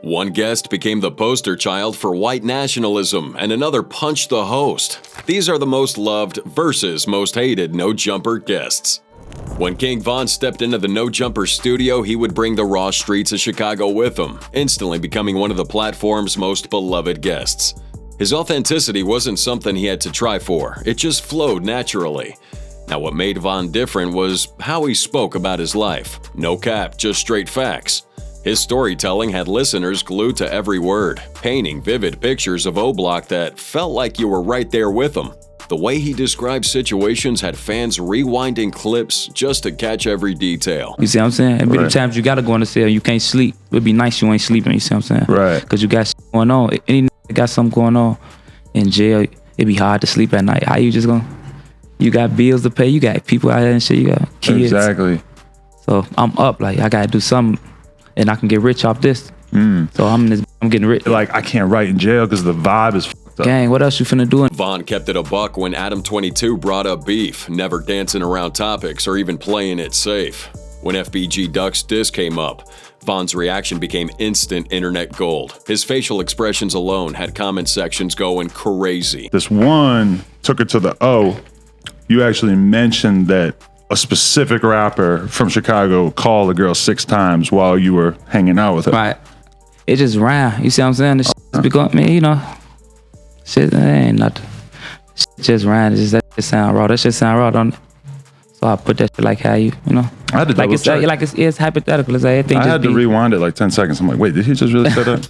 One guest became the poster child for white nationalism, and another punched the host. These are the most loved versus most hated NoJumper guests. When King Von stepped into the NoJumper studio, he would bring the raw streets of Chicago with him, instantly becoming one of the platform's most beloved guests. His authenticity wasn't something he had to try for, it just flowed naturally. Now, what made Von different was how he spoke about his life. No cap, just straight facts. His storytelling had listeners glued to every word, painting vivid pictures of O-Block that felt like you were right there with him. The way he described situations had fans rewinding clips just to catch every detail. You see what I'm saying? It'd be the times you gotta go in the cell, you can't sleep. It'd be nice you ain't sleeping, you see what I'm saying? Right. Because you got shit going on. Any got something going on in jail, it'd be hard to sleep at night. How you just gonna... You got bills to pay, you got people out there and shit, you got kids. Exactly. So I'm up, like I gotta do something and I can get rich off this. So I'm getting rich. Like, I can't write in jail because the vibe is fucked up. Gang, what else you finna do? Von kept it a buck when Adam 22 brought up beef, never dancing around topics or even playing it safe. When FBG Duck's diss came up, Von's reaction became instant internet gold. His facial expressions alone had comment sections going crazy. This one took it to the O. You actually mentioned that a specific rapper from Chicago called a girl 6 times while you were hanging out with her. Right. It just ran. You see what I'm saying? This shit be going, man, you know. Shit, that ain't nothing. Shit just ran. It just, that shit sound raw. That shit sound raw, don't it? So I put that shit like how you know. I had to double check. It's hypothetical. It's like everything I had to rewind it like 10 seconds. I'm like, wait, did he just really say that?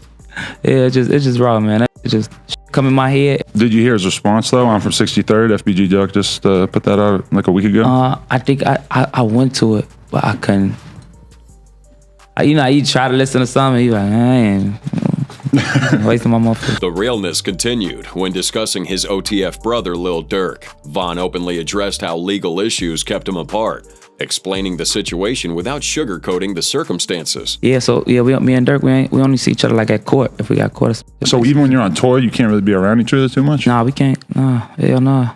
Yeah, it's just raw, man. It just come in my head. Did you hear his response though? I'm from 63rd. FBG Duck just put that out like a week ago. I think I went to it, but I couldn't. You try to listen to something, you like, I ain't wasting my motherfucker. The realness continued when discussing his OTF brother, Lil Durk. Von openly addressed how legal issues kept him apart, explaining the situation without sugarcoating the circumstances. Yeah, so me and Durk, we only see each other like at court if we got court. So even when you're on tour, you can't really be around each other too much? Nah, we can't. Nah, hell nah.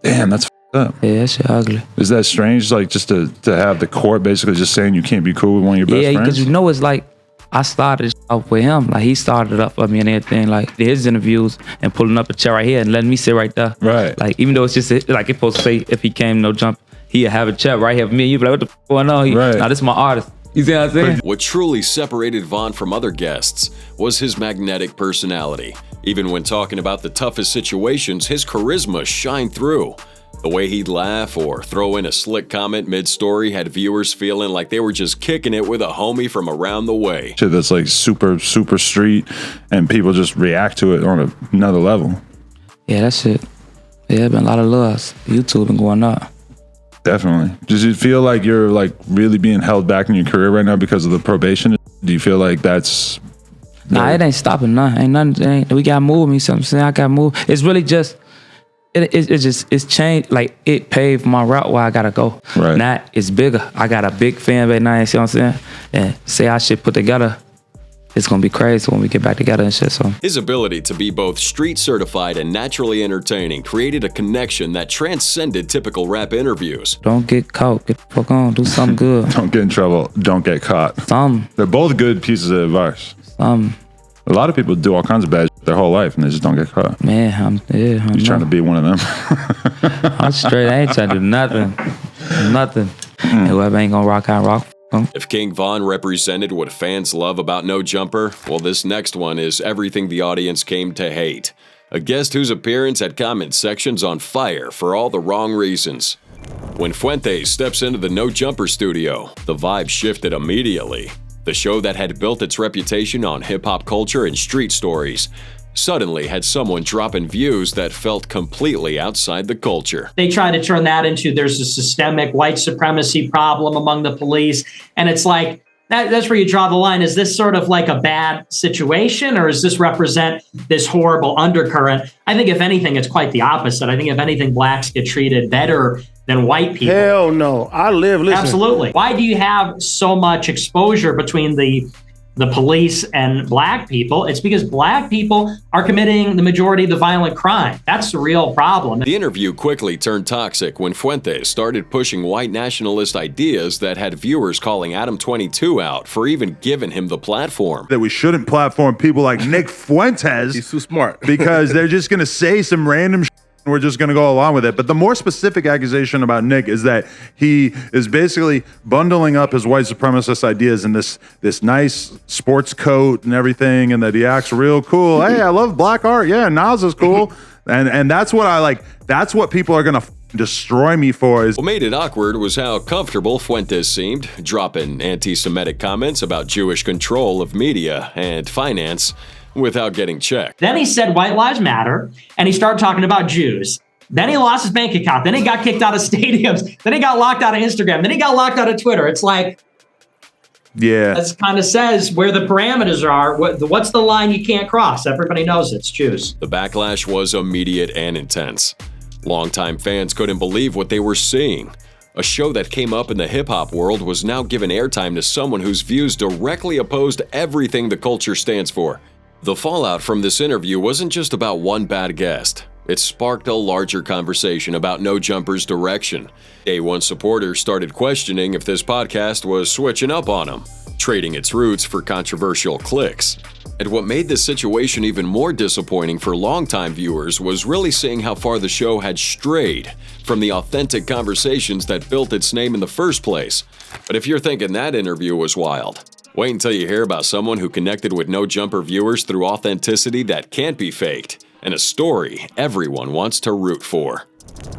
Damn, that's up. Yeah, that shit ugly. Is that strange? Like just to have the court basically just saying you can't be cool with one of your best friends? Yeah, because you know it's like I started off with him. Like he started it up for me and everything. Like his interviews and pulling up a chair right here and letting me sit right there. Right. Like even though it's just like it's supposed to say if he came NoJumper, he'd have a chair right here for me. And you'd be like, what the f going on? Right. Nah, this is my artist. You see what I'm saying? What truly separated Von from other guests was his magnetic personality. Even when talking about the toughest situations, his charisma shined through. The way he'd laugh or throw in a slick comment mid-story had viewers feeling like they were just kicking it with a homie from around the way. Shit that's like super street and people just react to it on another level. Yeah, that shit. Yeah, been a lot of loves. YouTube been going up. Definitely. Does it feel like you're like really being held back in your career right now because of the probation? Do you feel like that's... Nah, it ain't stopping nothing. Ain't nothing. We gotta move me. Something saying I gotta move. It's really just... It's changed, like it paved my route where I gotta go. Right. Now it's bigger. I got a big fan base now, you see what I'm saying? And say our shit put together, it's gonna be crazy when we get back together and shit. So his ability to be both street certified and naturally entertaining created a connection that transcended typical rap interviews. Don't get caught, get the fuck on, do something good. Don't get in trouble, don't get caught. They're both good pieces of advice. A lot of people do all kinds of bad shit their whole life and they just don't get caught. Man, You're trying to be one of them. I'm straight. I ain't trying to do nothing. And whoever ain't gonna rock, I rock. If King Von represented what fans love about NoJumper, well, this next one is everything the audience came to hate. A guest whose appearance had comment sections on fire for all the wrong reasons. When Fuentes steps into the NoJumper studio, the vibe shifted immediately. The show that had built its reputation on hip-hop culture and street stories suddenly had someone dropping views that felt completely outside the culture. They try to turn that into there's a systemic white supremacy problem among the police. And it's like, that's where you draw the line. Is this sort of like a bad situation or does this represent this horrible undercurrent? I think if anything, it's quite the opposite. I think if anything, blacks get treated better than white people. Hell no. Listen. Absolutely. Why do you have so much exposure between the the police and black people. It's because black people are committing the majority of the violent crime. That's the real problem. The interview quickly turned toxic when Fuentes started pushing white nationalist ideas that had viewers calling Adam 22 out for even giving him the platform. That we shouldn't platform people like Nick Fuentes. He's too smart. Because they're just going to say some random shit and we're just going to go along with it. But the more specific accusation about Nick is that he is basically bundling up his white supremacist ideas in this nice sports coat and everything, and that he acts real cool. Hey, I love black art. Yeah, Nas is cool. And that's what I like. That's what people are going to destroy me for. What made it awkward was how comfortable Fuentes seemed, dropping anti-Semitic comments about Jewish control of media and finance without getting checked. Then he said white lives matter, and he started talking about Jews. Then he lost his bank account. Then he got kicked out of stadiums. Then he got locked out of Instagram. Then he got locked out of Twitter. It's like, yeah, that kind of says where the parameters are. What's the line you can't cross? Everybody knows it's Jews. The backlash was immediate and intense. Longtime fans couldn't believe what they were seeing. A show that came up in the hip-hop world was now given airtime to someone whose views directly opposed everything the culture stands for. The fallout from this interview wasn't just about one bad guest. It sparked a larger conversation about NoJumper's direction. Day One supporters started questioning if this podcast was switching up on them, trading its roots for controversial clicks. And what made this situation even more disappointing for longtime viewers was really seeing how far the show had strayed from the authentic conversations that built its name in the first place. But if you're thinking that interview was wild, wait until you hear about someone who connected with NoJumper viewers through authenticity that can't be faked, and a story everyone wants to root for.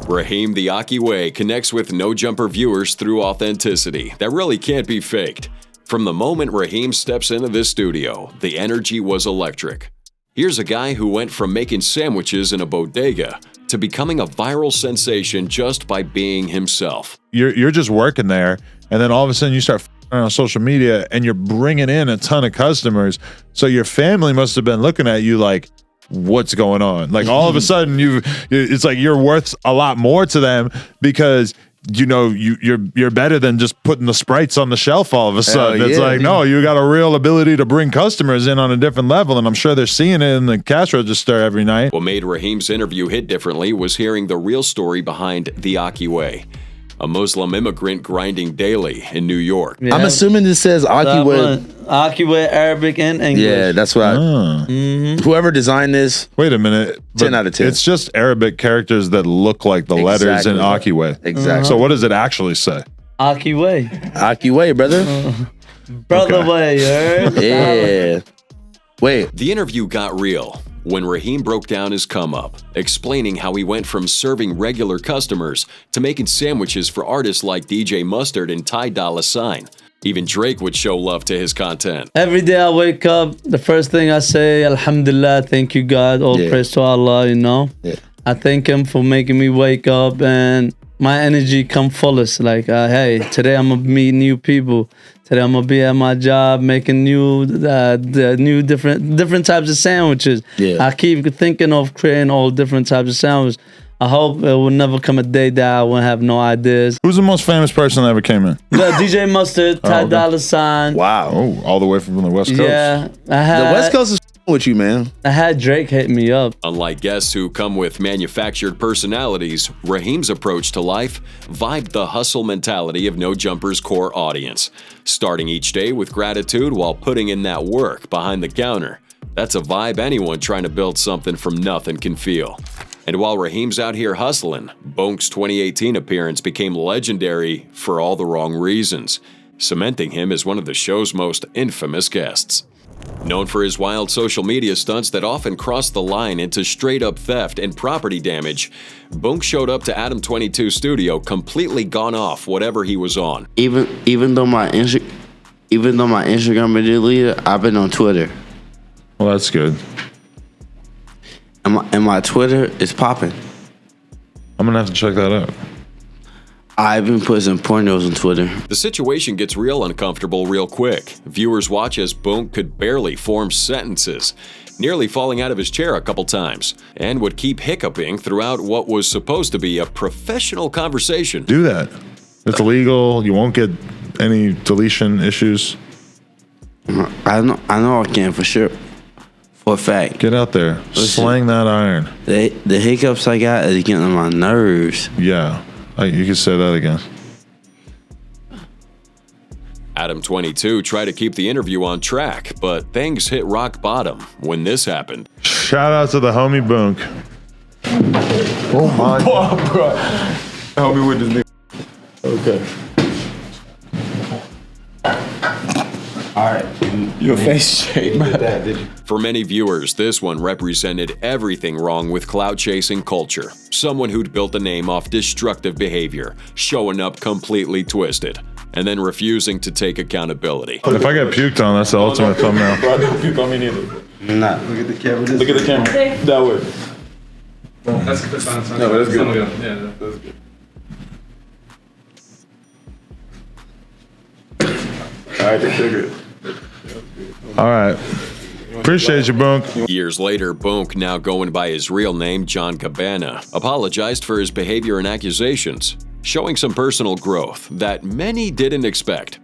Raheem the Akiway connects with NoJumper viewers through authenticity that really can't be faked. From the moment Raheem steps into this studio, the energy was electric. Here's a guy who went from making sandwiches in a bodega to becoming a viral sensation just by being himself. You're just working there, and then all of a sudden you start on social media and you're bringing in a ton of customers. So your family must have been looking at you like, what's going on? Like all of a sudden it's like you're worth a lot more to them because you're better than just putting the sprites on the shelf all of a sudden. It's like, no, you got a real ability to bring customers in on a different level, and I'm sure they're seeing it in the cash register every night. What made Raheem's interview hit differently was hearing the real story behind the Akiway, a Muslim immigrant grinding daily in New York. Yeah. I'm assuming this says Akiway, Arabic, and English. Yeah, that's what whoever designed this. Wait a minute. 10 out of 10. It's just Arabic characters that look like the letters in Akiway. Exactly. So what does it actually say? Akiway. Akiway, brother. Brother way, yeah. Wait. The interview got real when Raheem broke down his come-up, explaining how he went from serving regular customers to making sandwiches for artists like DJ Mustard and Ty Dolla $ign. Even Drake would show love to his content. Every day I wake up, the first thing I say, Alhamdulillah, thank you God, all praise to Allah, Yeah. I thank him for making me wake up and my energy come fullest. Like, hey, today I'm gonna meet new people. Today I'm gonna be at my job making different types of sandwiches. Yeah. I keep thinking of creating all different types of sandwiches. I hope it will never come a day that I won't have no ideas. Who's the most famous person that ever came in? DJ Mustard, Ty Dolla $ign. Wow. Oh, all the way from the West Coast. Yeah. The West Coast is with you, man. I had Drake hit me up. Unlike guests who come with manufactured personalities, Raheem's approach to life vibed the hustle mentality of NoJumper's core audience, starting each day with gratitude while putting in that work behind the counter. That's a vibe anyone trying to build something from nothing can feel. And while Raheem's out here hustling, Bonk's 2018 appearance became legendary for all the wrong reasons, cementing him as one of the show's most infamous guests. Known for his wild social media stunts that often crossed the line into straight-up theft and property damage, Bonk showed up to Adam 22's studio completely gone off whatever he was on. Even though my Instagram been deleted, I've been on Twitter. Well, that's good. And my Twitter is popping. I'm gonna have to check that out. I've been putting some pornos on Twitter. The situation gets real uncomfortable real quick. Viewers watch as Bonk could barely form sentences, nearly falling out of his chair a couple times, and would keep hiccuping throughout what was supposed to be a professional conversation. Do that. It's illegal. You won't get any deletion issues. I know I can for sure. For a fact. Get out there. Slang that iron. The hiccups I got is getting on my nerves. Yeah. You can say that again. Adam 22 tried to keep the interview on track, but things hit rock bottom when this happened. Shout out to the homie Boonk. Oh my God. Help me with this nigga. Okay. Alright. Your face shape. For many viewers, this one represented everything wrong with clout-chasing culture. Someone who'd built a name off destructive behavior, showing up completely twisted, and then refusing to take accountability. If I get puked on, that's the ultimate thumbnail. Bro, don't puke on me neither. Nah. Look at the camera. Look at the camera. That way. That's good. No, but that's good. Yeah, that's good. Alright, they're good. All right. Appreciate you, Boonk. Years later, Boonk, now going by his real name, John Cabana, apologized for his behavior and accusations, showing some personal growth that many didn't expect.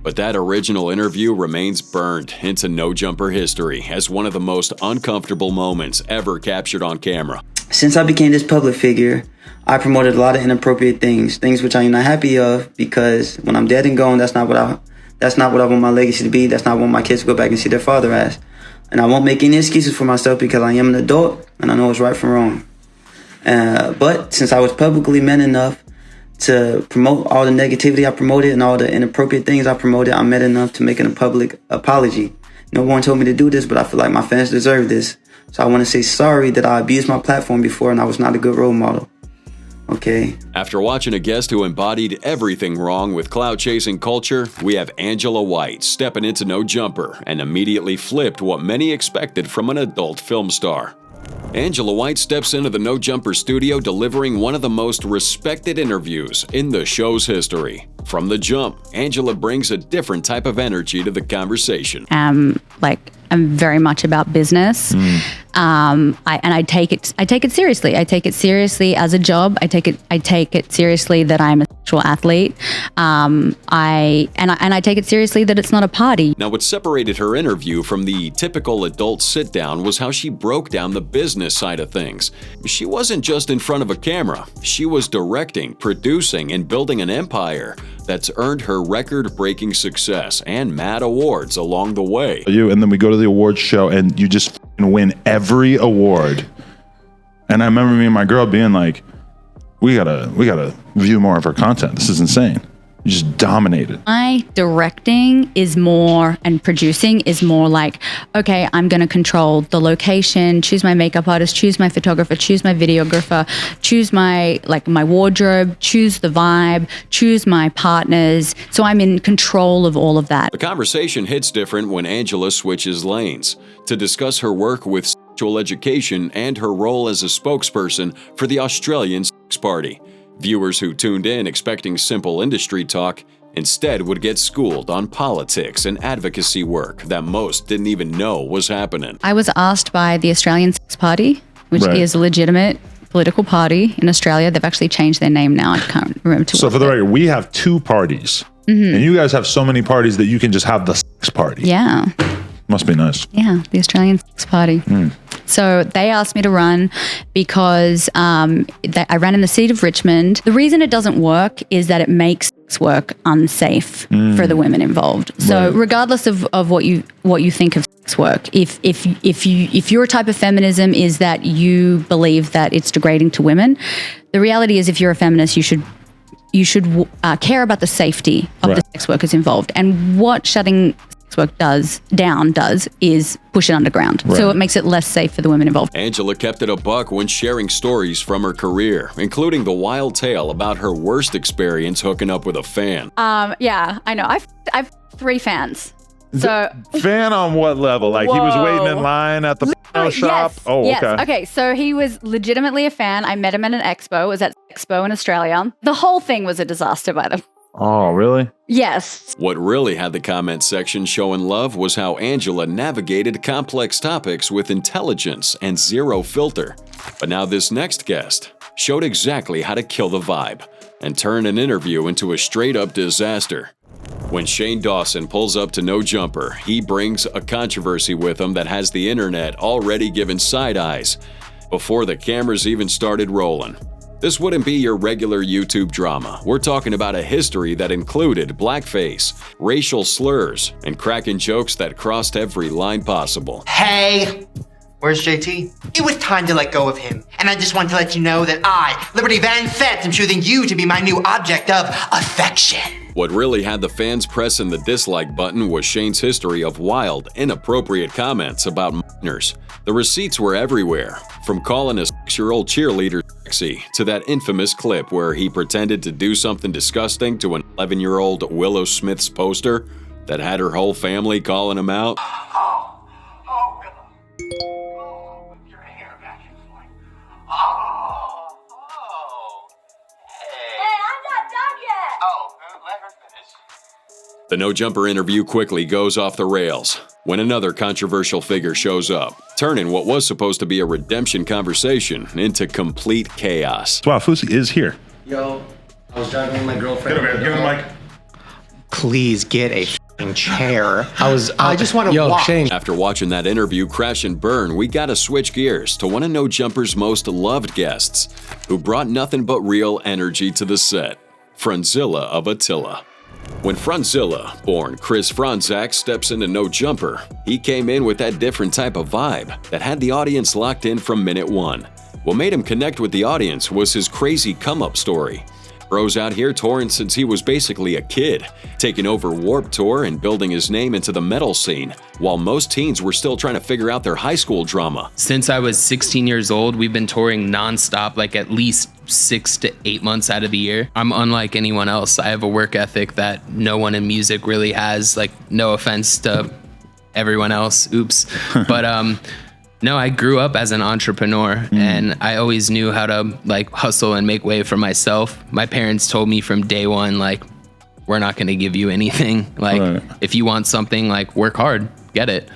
But that original interview remains burned into NoJumper history as one of the most uncomfortable moments ever captured on camera. Since I became this public figure, I promoted a lot of inappropriate things which I am not happy of, because when I'm dead and gone, that's not what I want my legacy to be. That's not what my kids to go back and see their father as. And I won't make any excuses for myself because I am an adult and I know what's right from wrong. But since I was publicly man enough to promote all the negativity I promoted and all the inappropriate things I promoted, I'm man enough to make a public apology. No one told me to do this, but I feel like my fans deserve this. So I want to say sorry that I abused my platform before and I was not a good role model. Okay. After watching a guest who embodied everything wrong with clout-chasing culture, we have Angela White stepping into NoJumper and immediately flipped what many expected from an adult film star. Angela White steps into the NoJumper studio delivering one of the most respected interviews in the show's history. From the jump, Angela brings a different type of energy to the conversation. I'm very much about business. I take it seriously. I take it seriously as a job. I take it seriously that I'm a sexual athlete. I take it seriously that it's not a party. Now, what separated her interview from the typical adult sit-down was how she broke down the business side of things. She wasn't just in front of a camera. She was directing, producing, and building an empire that's earned her record-breaking success and mad awards along the way. And then we go to the awards show and you just win every award. And I remember me and my girl being like, we gotta view more of her content. This is insane. You just dominated. My directing is more, and producing is more like, okay, I'm going to control the location, choose my makeup artist, choose my photographer, choose my videographer, choose my wardrobe, choose the vibe, choose my partners. So I'm in control of all of that. The conversation hits different when Angela switches lanes to discuss her work with sexual education and her role as a spokesperson for the Australian Sex Party. Viewers who tuned in expecting simple industry talk instead would get schooled on politics and advocacy work that most didn't even know was happening. I was asked by the Australian Sex Party, which is a legitimate political party in Australia. They've actually changed their name now. I can't remember. So for the record, we have two parties. And you guys have so many parties that you can just have the sex party. Yeah. Must be nice. Yeah, the Australian Sex Party. So they asked me to run because I ran in the seat of Richmond. The reason it doesn't work is that it makes sex work unsafe for the women involved. So regardless of what you think of sex work, if your type of feminism is that you believe that it's degrading to women, the reality is if you're a feminist, you should care about the safety of the sex workers involved. And what shutting work does is push it underground. So it makes it less safe for the women involved. Angela kept it a buck when sharing stories from her career, including the wild tale about her worst experience hooking up with a fan. Yeah, I know. I've 3 fans. So fan on what level? Like he was waiting in line at the shop? Yes, oh, yes. okay. Okay, so he was legitimately a fan. I met him at an expo. It was at Expo in Australia. The whole thing was a disaster by the Oh, really? Yes. What really had the comment section showing love was how Angela navigated complex topics with intelligence and zero filter. But now this next guest showed exactly how to kill the vibe and turn an interview into a straight-up disaster. When Shane Dawson pulls up to NoJumper, he brings a controversy with him that has the internet already given side eyes before the cameras even started rolling. This wouldn't be your regular YouTube drama. We're talking about a history that included blackface, racial slurs, and cracking jokes that crossed every line possible. Hey, where's JT? It was time to let go of him. And I just wanted to let you know that I, Liberty Van Fett, am choosing you to be my new object of affection. What really had the fans pressing the dislike button was Shane's history of wild, inappropriate comments about minors. The receipts were everywhere, from calling a 6-year-old cheerleader sexy to that infamous clip where he pretended to do something disgusting to an 11-year-old Willow Smith's poster that had her whole family calling him out. The NoJumper interview quickly goes off the rails when another controversial figure shows up, turning what was supposed to be a redemption conversation into complete chaos. Wow, Fousey is here. Yo, I was driving with my girlfriend. Get over here, give him the mic. Please get a f***ing chair. I just want to watch. Shane. After watching that interview crash and burn, we gotta switch gears to one of NoJumper's most loved guests, who brought nothing but real energy to the set, Franzilla of Attila. When Franzilla, born Chris Franzak, steps into NoJumper, he came in with that different type of vibe that had the audience locked in from minute one. What made him connect with the audience was his crazy come-up story. Bro's out here touring since he was basically a kid, taking over Warped Tour and building his name into the metal scene, while most teens were still trying to figure out their high school drama. Since I was 16 years old, we've been touring nonstop, like at least 6 to 8 months out of the year. I'm unlike anyone else. I have a work ethic that no one in music really has, like no offense to everyone else, oops. But no, I grew up as an entrepreneur and I always knew how to like hustle and make way for myself. My parents told me from day one, like, we're not going to give you anything. Like, if you want something, like, work hard, get it.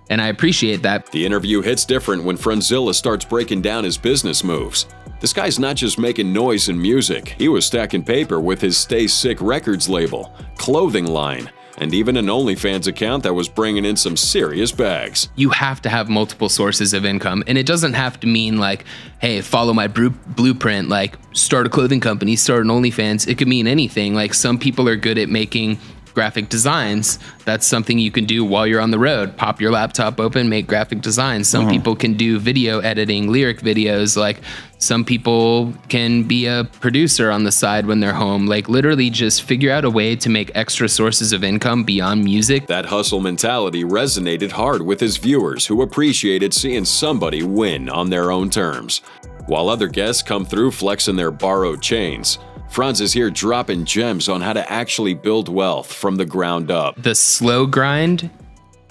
And I appreciate that. The interview hits different when Franzilla starts breaking down his business moves. This guy's not just making noise and music. He was stacking paper with his Stay Sick Records label, clothing line, and even an OnlyFans account that was bringing in some serious bags. You have to have multiple sources of income, and it doesn't have to mean like, hey, follow my blueprint, like start a clothing company, start an OnlyFans. It could mean anything. Like some people are good at making graphic designs. That's something you can do while you're on the road. Pop your laptop open, make graphic designs. Some people can do video editing, lyric videos. Like some people can be a producer on the side when they're home. Like literally just figure out a way to make extra sources of income beyond music. That hustle mentality resonated hard with his viewers, who appreciated seeing somebody win on their own terms. While other guests come through flexing their borrowed chains, Franz is here dropping gems on how to actually build wealth from the ground up. The slow grind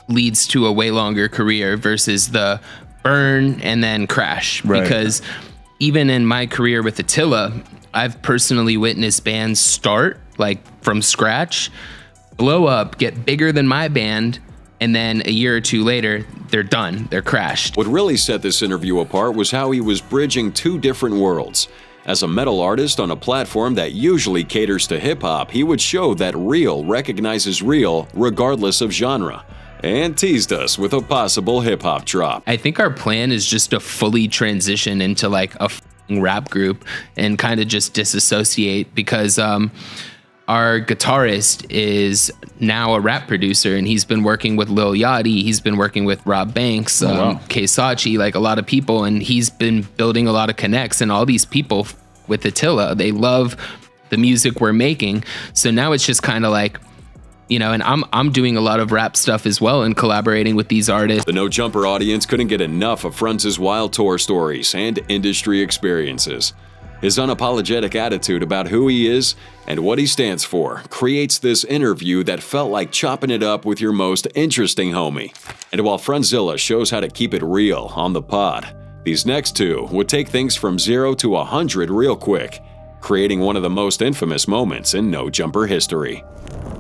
leads to a way longer career versus the burn and then crash. Right. Because even in my career with Attila, I've personally witnessed bands start like from scratch, blow up, get bigger than my band, and then a year or two later, they're done, they're crashed. What really set this interview apart was how he was bridging two different worlds. As a metal artist on a platform that usually caters to hip-hop, he would show that real recognizes real regardless of genre, and teased us with a possible hip-hop drop. I think our plan is just to fully transition into like a rap group and kind of just disassociate, because our guitarist is now a rap producer and he's been working with Lil Yachty, he's been working with Rob Banks, Kay Sachi, like a lot of people, and he's been building a lot of connects, and all these people with Attila, they love the music we're making. So now it's just kind of like, you know, and I'm doing a lot of rap stuff as well and collaborating with these artists. The NoJumper audience couldn't get enough of Franz's wild tour stories and industry experiences. His unapologetic attitude about who he is and what he stands for creates this interview that felt like chopping it up with your most interesting homie. And while Franzilla shows how to keep it real on the pod, these next two would take things from 0 to 100 real quick, creating one of the most infamous moments in NoJumper history.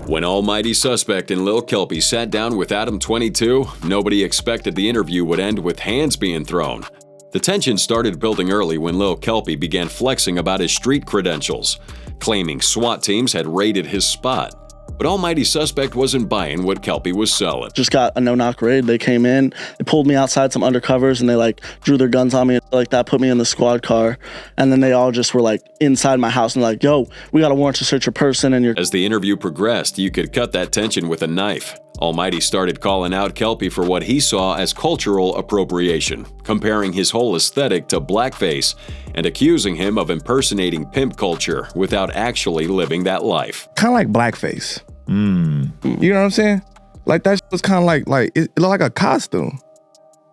When Almighty Suspect and Lil Kelpie sat down with Adam 22, nobody expected the interview would end with hands being thrown. The tension started building early when Lil Kelpie began flexing about his street credentials, claiming SWAT teams had raided his spot. But Almighty Suspect wasn't buying what Kelpie was selling. Just got a no-knock raid. They came in, they pulled me outside some undercovers, and they like drew their guns on me and like that, put me in the squad car, and then they all just were like inside my house and like, yo, we got a warrant to search your person and your. As the interview progressed, you could cut that tension with a knife. Almighty started calling out Kelpie for what he saw as cultural appropriation, comparing his whole aesthetic to blackface and accusing him of impersonating pimp culture without actually living that life. Kind of like blackface. You know what I'm saying? Like that was kind of like it looked like a costume.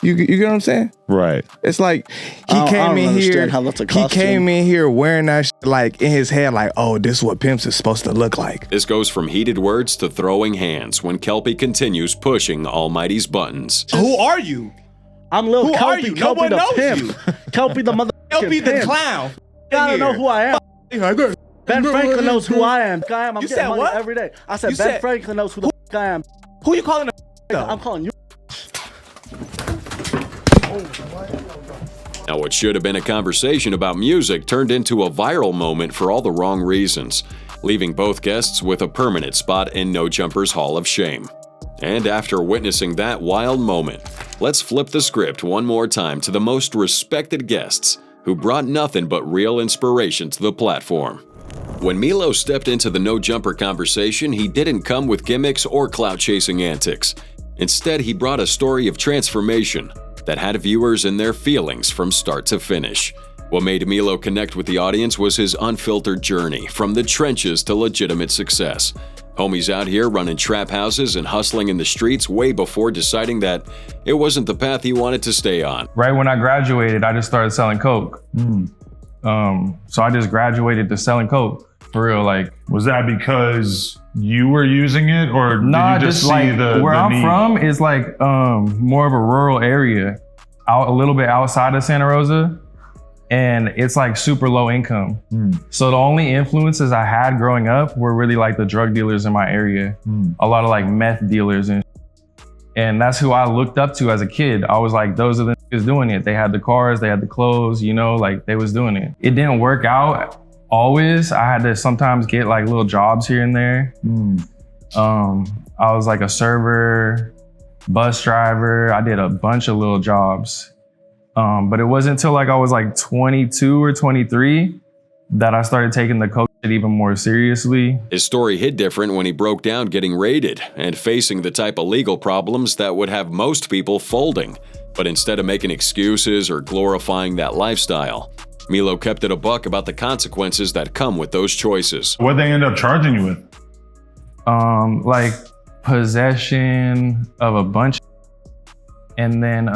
You get what I'm saying? Right. It's like he came in here wearing that shit like in his head, like, oh, this is what pimps is supposed to look like. This goes from heated words to throwing hands when Kelpie continues pushing Almighty's buttons. Who are you? I'm Lil Kelpie. No one knows pimp. you. Kelpie the mother. Kelpie the clown. You gotta know who I am. Ben Franklin knows who I am. I'm getting money every day. I said Ben Franklin knows who the I am. Who you calling I'm calling you. Now, what should have been a conversation about music turned into a viral moment for all the wrong reasons, leaving both guests with a permanent spot in NoJumper's Hall of Shame. And after witnessing that wild moment, let's flip the script one more time to the most respected guests who brought nothing but real inspiration to the platform. When Milo stepped into the NoJumper conversation, he didn't come with gimmicks or clout-chasing antics. Instead, he brought a story of transformation that had viewers in their feelings from start to finish. What made Milo connect with the audience was his unfiltered journey from the trenches to legitimate success. Homie's out here running trap houses and hustling in the streets way before deciding that it wasn't the path he wanted to stay on. Right when I graduated, I just started selling coke. So I just graduated to selling coke. For real, like. Was that because you were using it, or did you just see like where I'm need? from is like more of a rural area, a little bit outside of Santa Rosa, and it's like super low income. So the only influences I had growing up were really like the drug dealers in my area, a lot of like meth dealers, and that's who I looked up to as a kid. I was like, those are the niggas doing it. They had the cars, they had the clothes, you know, like they was doing it. It didn't work out. Always, I had to sometimes get like little jobs here and there. I was like a server, bus driver. I did a bunch of little jobs. But it wasn't until like I was like 22 or 23 that I started taking the coke shit even more seriously. His story hit different when he broke down getting raided and facing the type of legal problems that would have most people folding. But instead of making excuses or glorifying that lifestyle, Milo kept it a buck about the consequences that come with those choices. What'd they end up charging you with? Like possession of a bunch, and then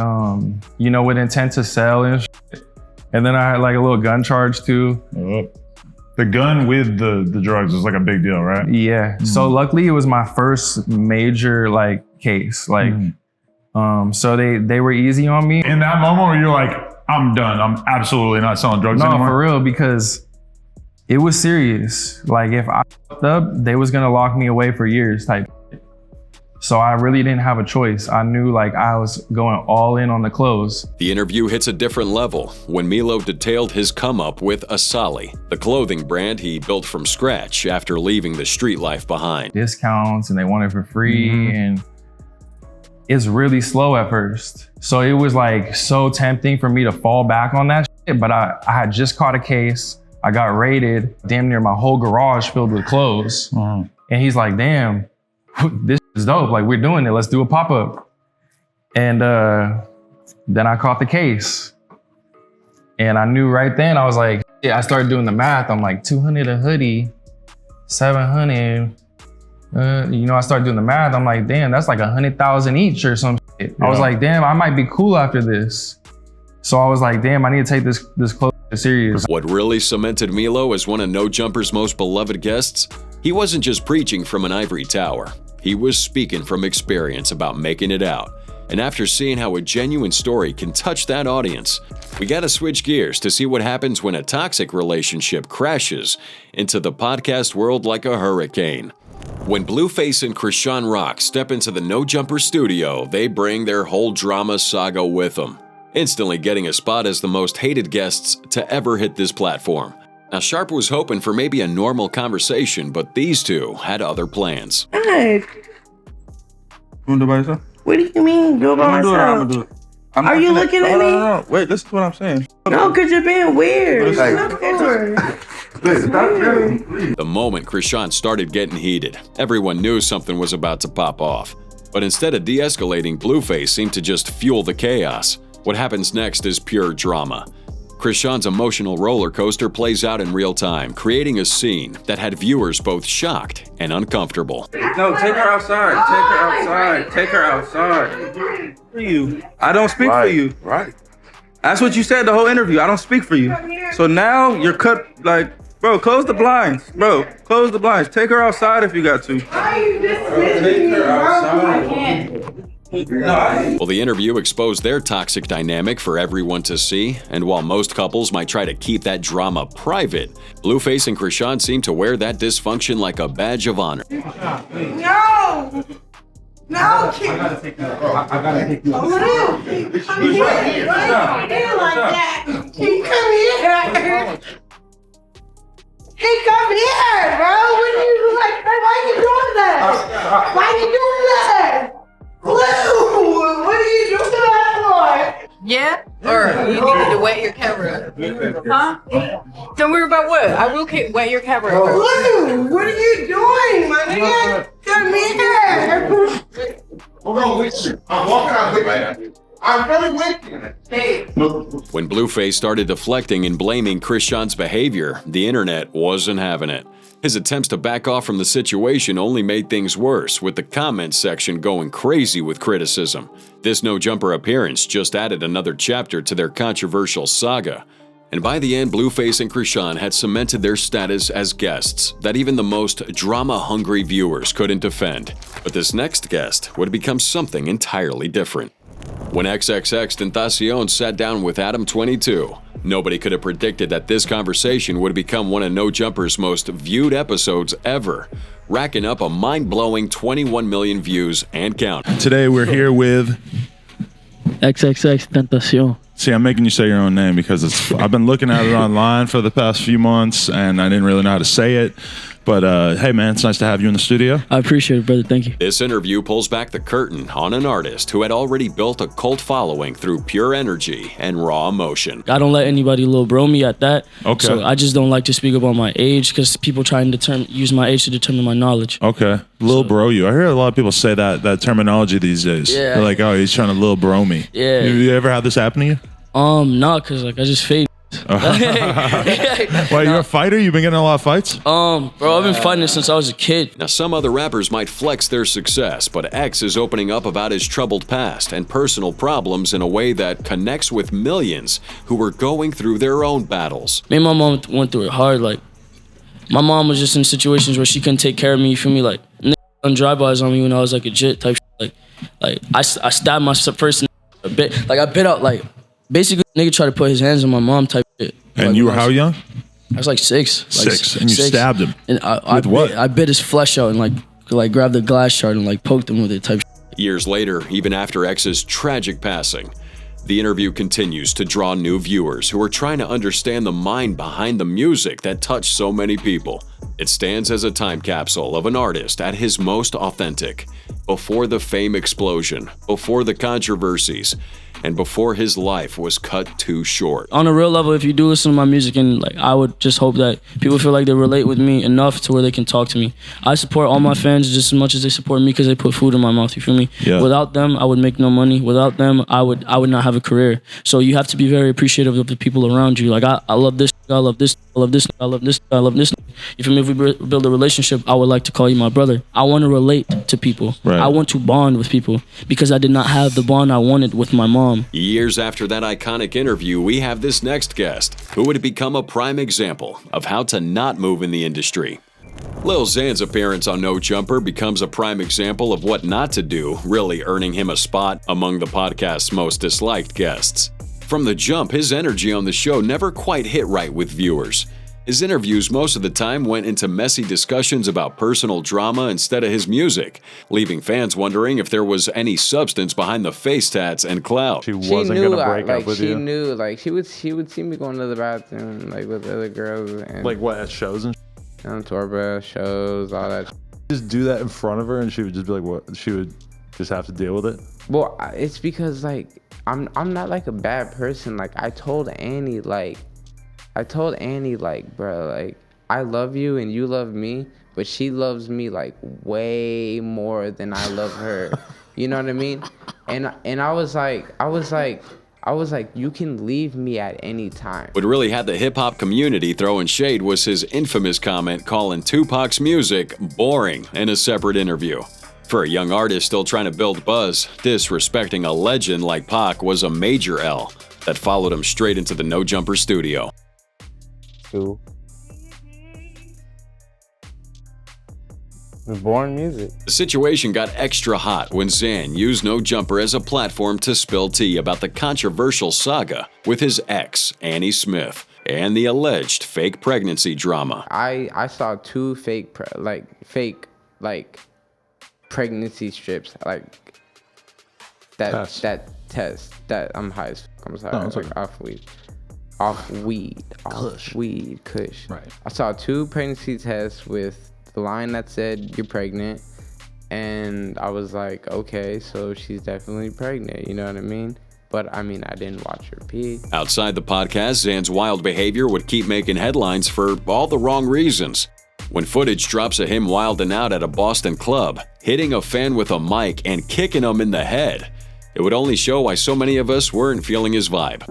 you know, with intent to sell and shit. And then I had like a little gun charge too. The gun with the drugs is like a big deal, right? Yeah. So luckily it was my first major like case. Like so they were easy on me. In that moment where you're like, I'm done. I'm absolutely not selling drugs anymore. No, for real, because it was serious. Like if I fucked up, they was gonna lock me away for years type. So I really didn't have a choice. I knew like I was going all in on the clothes. The interview hits a different level when Milo detailed his come up with Asali, the clothing brand he built from scratch after leaving the street life behind. Discounts and they want it for free, and it's really slow at first. So it was like so tempting for me to fall back on that shit, but I had just caught a case. I got raided, damn near my whole garage filled with clothes. And he's like, damn, this is dope. Like, we're doing it. Let's do a pop-up. And then I caught the case. And I knew right then, I was like, yeah, I started doing the math. I'm like, 200 a hoodie, 700. You know, I started doing the math. I'm like, damn, that's like 100,000 each or some shit. I was like, damn, I might be cool after this. So I was like, damn, I need to take this close serious. What really cemented Milo as one of NoJumper's most beloved guests? He wasn't just preaching from an ivory tower. He was speaking from experience about making it out. And after seeing how a genuine story can touch that audience, we gotta switch gears to see what happens when a toxic relationship crashes into the podcast world like a hurricane. When Blueface and Krishan Rock step into the NoJumper studio, they bring their whole drama saga with them, instantly getting a spot as the most hated guests to ever hit this platform. Now, Sharp was hoping for maybe a normal conversation, but these two had other plans. Hey, You wanna do it by yourself? what do you mean? Do it by I'm gonna do it. I'm myself? gonna do it. I'm Are not you gonna- looking at no, me? No. Wait, listen to what I'm saying. No, because you're being weird. Hey. Look forward. The moment Krishan started getting heated, everyone knew something was about to pop off. But instead of de-escalating, Blueface seemed to just fuel the chaos. What happens next is pure drama. Krishan's emotional roller coaster plays out in real time, creating a scene that had viewers both shocked and uncomfortable. No, take her outside. Take her outside. Take her outside. For you. I don't speak for you. Right. That's what you said the whole interview. I don't speak for you. So now you're cut like, bro, close the blinds. Bro, close the blinds. Take her outside if you got to. Take her outside. Well, the interview exposed their toxic dynamic for everyone to see, and while most couples might try to keep that drama private, Blueface and Krishan seem to wear that dysfunction like a badge of honor. No! No, Kim. I gotta take you. I gotta take you. Come here. Why you like that? He come here. He come here, bro. What are you like? Why you doing that? Why you doing that? Blue, what are you doing that for? Yeah? Or you need me to wet your camera? Huh? Don't worry about what. I will wet your camera. Blue, what are you doing, my nigga? Come here. Hold on, listen. I'm walking out with you. I'm really with you. Hey. When Blueface started deflecting and blaming Krishan's behavior, the internet wasn't having it. His attempts to back off from the situation only made things worse, with the comments section going crazy with criticism. This NoJumper appearance just added another chapter to their controversial saga. And by the end, Blueface and Krishan had cemented their status as guests that even the most drama-hungry viewers couldn't defend. But this next guest would become something entirely different. When XXXTentacion sat down with Adam 22, nobody could have predicted that this conversation would become one of NoJumper's most viewed episodes ever, racking up a mind-blowing 21 million views and counting. Today we're here with XXXTentacion. See, I'm making you say your own name because I've been looking at it online for the past few months and I didn't really know how to say it. But hey, man, it's nice to have you in the studio. I appreciate it, brother. Thank you. This interview pulls back the curtain on an artist who had already built a cult following through pure energy and raw emotion. I don't let anybody little bro me at that. Okay. So I just don't like to speak about my age because people try and use my age to determine my knowledge. Okay. Lil bro you. I hear a lot of people say that terminology these days. Yeah. They're like, oh, he's trying to lil bro me. Yeah. You ever had this happen to you? Nah, cause like I just fade. Why, you're a fighter? You've been getting in a lot of fights? Bro, I've been fighting since I was a kid. Now, some other rappers might flex their success, but X is opening up about his troubled past and personal problems in a way that connects with millions who were going through their own battles. Me and my mom went through it hard. Like, my mom was just in situations where she couldn't take care of me. You feel me? Like, on drive-bys on me when I was like a jit type shit. Like I stabbed my first a bit. Like, I bit out, like, basically, nigga tried to put his hands on my mom type shit. And like, you were how young? I was like 6. Six. And you stabbed him? And with what? I bit his flesh out and like grabbed the glass shard and like poked him with it type shit. Years later, even after X's tragic passing, the interview continues to draw new viewers who are trying to understand the mind behind the music that touched so many people. It stands as a time capsule of an artist at his most authentic, before the fame explosion, before the controversies, and before his life was cut too short. On a real level, if you do listen to my music, and like I would just hope that people feel like they relate with me enough to where they can talk to me. I support all my fans just as much as they support me because they put food in my mouth, you feel me? Yeah. Without them, I would make no money. Without them, I would not have a career. So you have to be very appreciative of the people around you. Like I love this, I love this, I love this, I love this, I love this. You feel me? If we build a relationship, I would like to call you my brother. I want to relate to people. Right. I want to bond with people because I did not have the bond I wanted with my mom. Years after that iconic interview, we have this next guest, who would become a prime example of how to not move in the industry. Lil Xan's appearance on NoJumper becomes a prime example of what not to do, really earning him a spot among the podcast's most disliked guests. From the jump, his energy on the show never quite hit right with viewers. His interviews most of the time went into messy discussions about personal drama instead of his music, leaving fans wondering if there was any substance behind the face tats and clout. She wasn't going to break up with she you? knew, like, she would see me going to the bathroom, like, with other girls. And like, what, at shows and on tour bus, shows, all that. Just do that in front of her and she would just be like, what? She would just have to deal with it? Well, it's because, like, I'm not, like, a bad person. Like, I told Annie, like, bro, like, I love you and you love me, but she loves me, like, way more than I love her. You know what I mean? And I was like, you can leave me at any time. What really had the hip-hop community throwing shade was his infamous comment calling Tupac's music boring in a separate interview. For a young artist still trying to build buzz, disrespecting a legend like Pac was a major L that followed him straight into the NoJumper studio. It was boring music. The situation got extra hot when Zan used NoJumper as a platform to spill tea about the controversial saga with his ex, Annie Smith, and the alleged fake pregnancy drama. I saw two fake pregnancy strips, like that I'm high as fuck. I'm sorry. No, it's like okay. off weed, kush. Right. I saw two pregnancy tests with the line that said you're pregnant, and I was like, okay, so she's definitely pregnant. You know what I mean? But I mean, I didn't watch her pee. Outside the podcast, Zan's wild behavior would keep making headlines for all the wrong reasons. When footage drops of him wilding out at a Boston club, hitting a fan with a mic and kicking him in the head, it would only show why so many of us weren't feeling his vibe.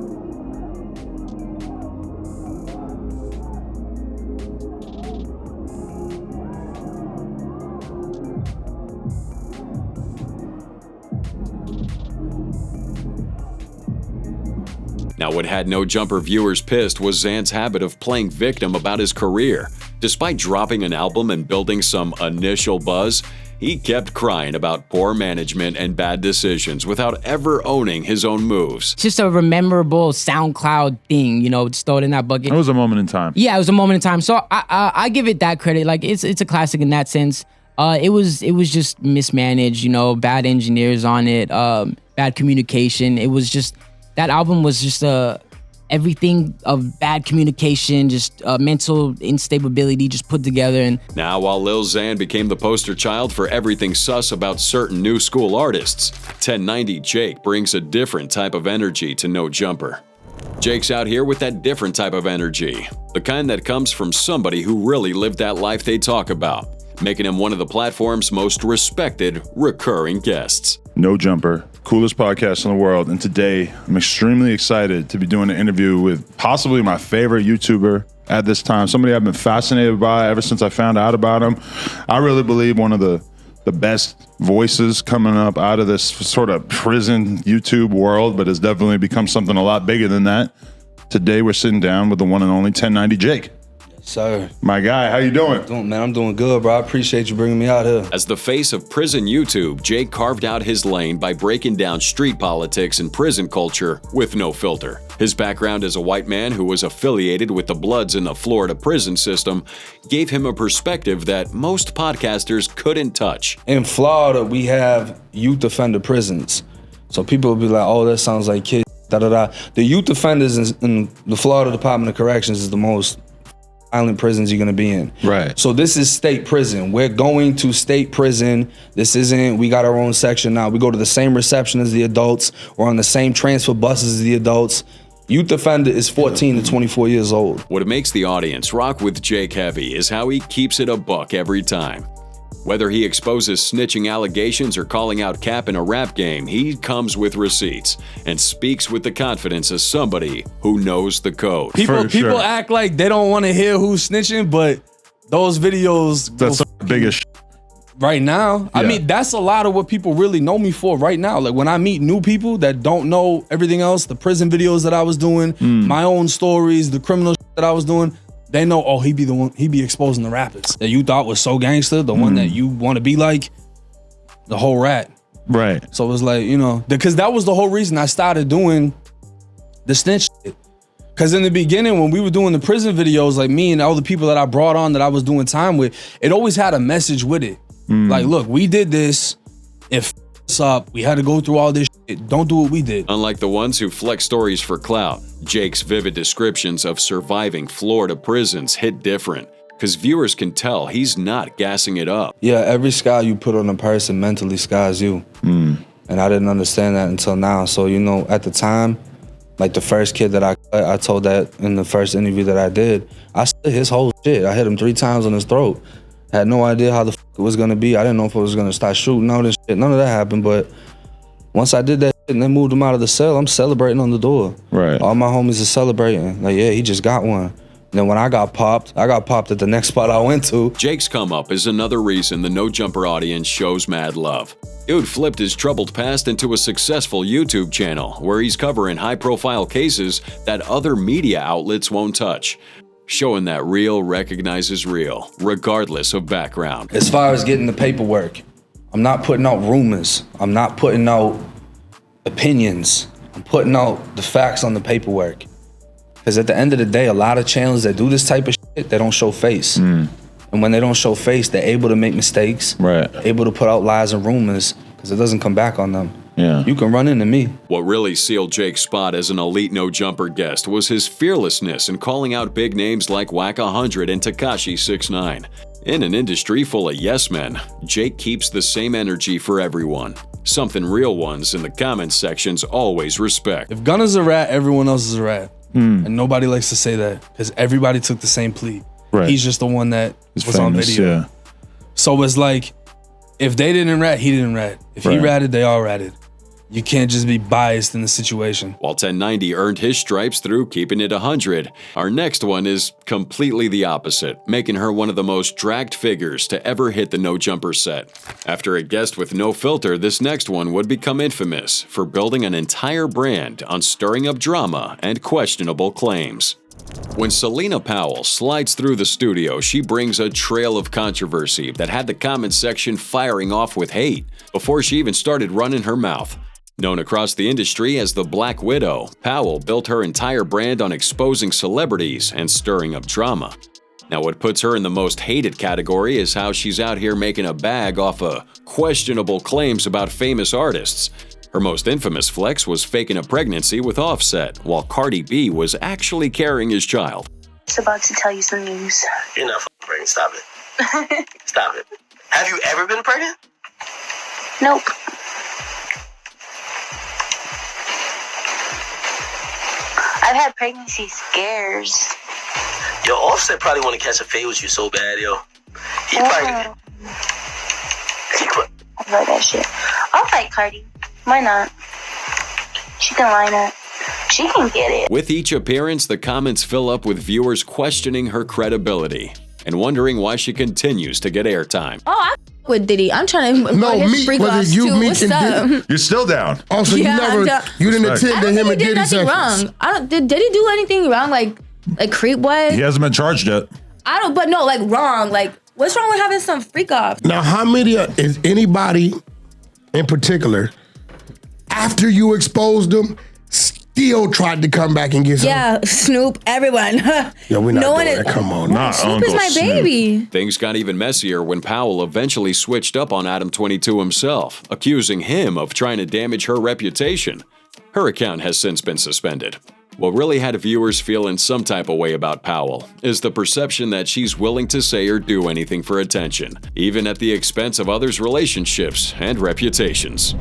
Now, what had NoJumper viewers pissed was Zan's habit of playing victim about his career. Despite dropping an album and building some initial buzz, he kept crying about poor management and bad decisions without ever owning his own moves. Just a memorable SoundCloud thing, you know, just throw it in that bucket. It was a moment in time. Yeah, it was a moment in time. So I give it that credit. Like, it's a classic in that sense. It was just mismanaged, you know, bad engineers on it, bad communication. It was just, that album was just everything of bad communication, just mental instability just put together. And now, while Lil Xan became the poster child for everything sus about certain new school artists, 1090 Jake brings a different type of energy to NoJumper. Jake's out here with that different type of energy, the kind that comes from somebody who really lived that life they talk about, making him one of the platform's most respected recurring guests. NoJumper, coolest podcast in the world. And today, I'm extremely excited to be doing an interview with possibly my favorite YouTuber at this time, somebody I've been fascinated by ever since I found out about him. I really believe one of the best voices coming up out of this sort of prison YouTube world, but has definitely become something a lot bigger than that. Today, we're sitting down with the one and only 1090 Jake. Sir. My guy, how you doing? Man, I'm doing good, bro. I appreciate you bringing me out here. As the face of prison YouTube, Jake carved out his lane by breaking down street politics and prison culture with no filter. His background as a white man who was affiliated with the Bloods in the Florida prison system gave him a perspective that most podcasters couldn't touch. In Florida, we have youth offender prisons. So people will be like, oh, that sounds like kids, da-da-da. The youth offenders in the Florida Department of Corrections is the most violent prisons you're gonna be in. Right. So this is state prison. We're going to state prison. This isn't, we got our own section now. We go to the same reception as the adults. We're on the same transfer buses as the adults. Youth offender is 14 to 24 years old. What makes the audience rock with Jake heavy is how he keeps it a buck every time. Whether he exposes snitching allegations or calling out Cap in a rap game, he comes with receipts and speaks with the confidence of somebody who knows the code. People act like they don't want to hear who's snitching, but those videos, that's the biggest right now. Yeah. I mean, that's a lot of what people really know me for right now. Like when I meet new people that don't know everything else, the prison videos that I was doing, my own stories, the criminal that I was doing, they know, oh, he be exposing the rappers that you thought was so gangster, the one that you want to be like, the whole rat. Right. So it was like, you know, because that was the whole reason I started doing the snitch shit. Because in the beginning, when we were doing the prison videos, like me and all the people that I brought on that I was doing time with, it always had a message with it. Like, look, we did this. If us up, we had to go through all this shit. Don't do what we did. Unlike the ones who flex stories for clout, Jake's vivid descriptions of surviving Florida prisons hit different, because viewers can tell he's not gassing it up. Yeah, every scar you put on a person mentally scars you. And I didn't understand that until now. So, you know, at the time, like the first kid that I told that in the first interview that I did, I slit his whole shit. I hit him 3 times on his throat. I had no idea how the fuck it was gonna be. I didn't know if I was gonna start shooting all this shit. None of that happened, but once I did that shit and then moved him out of the cell, I'm celebrating on the door. Right. All my homies are celebrating. Like, yeah, he just got one. And then when I got popped at the next spot I went to. Jake's come up is another reason the NoJumper audience shows mad love. Dude flipped his troubled past into a successful YouTube channel where he's covering high-profile cases that other media outlets won't touch, showing that real recognizes real, regardless of background. As far as getting the paperwork, I'm not putting out rumors. I'm not putting out opinions. I'm putting out the facts on the paperwork. Because at the end of the day, a lot of channels that do this type of shit, they don't show face. And when they don't show face, they're able to make mistakes, able to put out lies and rumors, because it doesn't come back on them. Yeah. You can run into me. What really sealed Jake's spot as an elite NoJumper guest was his fearlessness in calling out big names like Whack 100 and Tekashi 6ix9ine. In an industry full of yes men, Jake keeps the same energy for everyone. Something real ones in the comments sections always respect. If Gunna's a rat, everyone else is a rat. And nobody likes to say that because everybody took the same plea. Right. He's just the one that was famous, on video. yeah. So it's like, if they didn't rat, he didn't rat. If he ratted, they all ratted. You can't just be biased in the situation. While 1090 earned his stripes through keeping it 100, our next one is completely the opposite, making her one of the most dragged figures to ever hit the NoJumper set. After a guest with no filter, this next one would become infamous for building an entire brand on stirring up drama and questionable claims. When Selena Powell slides through the studio, she brings a trail of controversy that had the comment section firing off with hate before she even started running her mouth. Known across the industry as the Black Widow, Powell built her entire brand on exposing celebrities and stirring up drama. Now, what puts her in the most hated category is how she's out here making a bag off of questionable claims about famous artists. Her most infamous flex was faking a pregnancy with Offset, while Cardi B was actually carrying his child. Just about to tell you some news. You're not fucking pregnant. Stop it. Stop it. Have you ever been pregnant? Nope. I've had pregnancy scares. Yo, Offset probably want to catch a fade with you so bad, yo. He probably... I love that shit. I'll fight Cardi. Why not? She can line up. She can get it. With each appearance, the comments fill up with viewers questioning her credibility and wondering why she continues to get airtime. Oh, I with Diddy. I'm trying to no his meet freak whether offs you too. meet What's and up? Diddy. You're still down. Also, Yeah, you didn't attend I to don't him think and he did Diddy nothing sessions. wrong. Did he do anything wrong? Like creep what? He hasn't been charged yet. I don't. But no, like wrong. Like what's wrong with having some freak offs? Now, how many is anybody in particular after you exposed them still tried to come back and get some? Yeah, Snoop, everyone. Yeah, we're not No one doing is- that. Come on, Not Snoop is my baby. Things got even messier when Powell eventually switched up on Adam 22 himself, accusing him of trying to damage her reputation. Her account has since been suspended. What really had viewers feeling some type of way about Powell is the perception that she's willing to say or do anything for attention, even at the expense of others' relationships and reputations.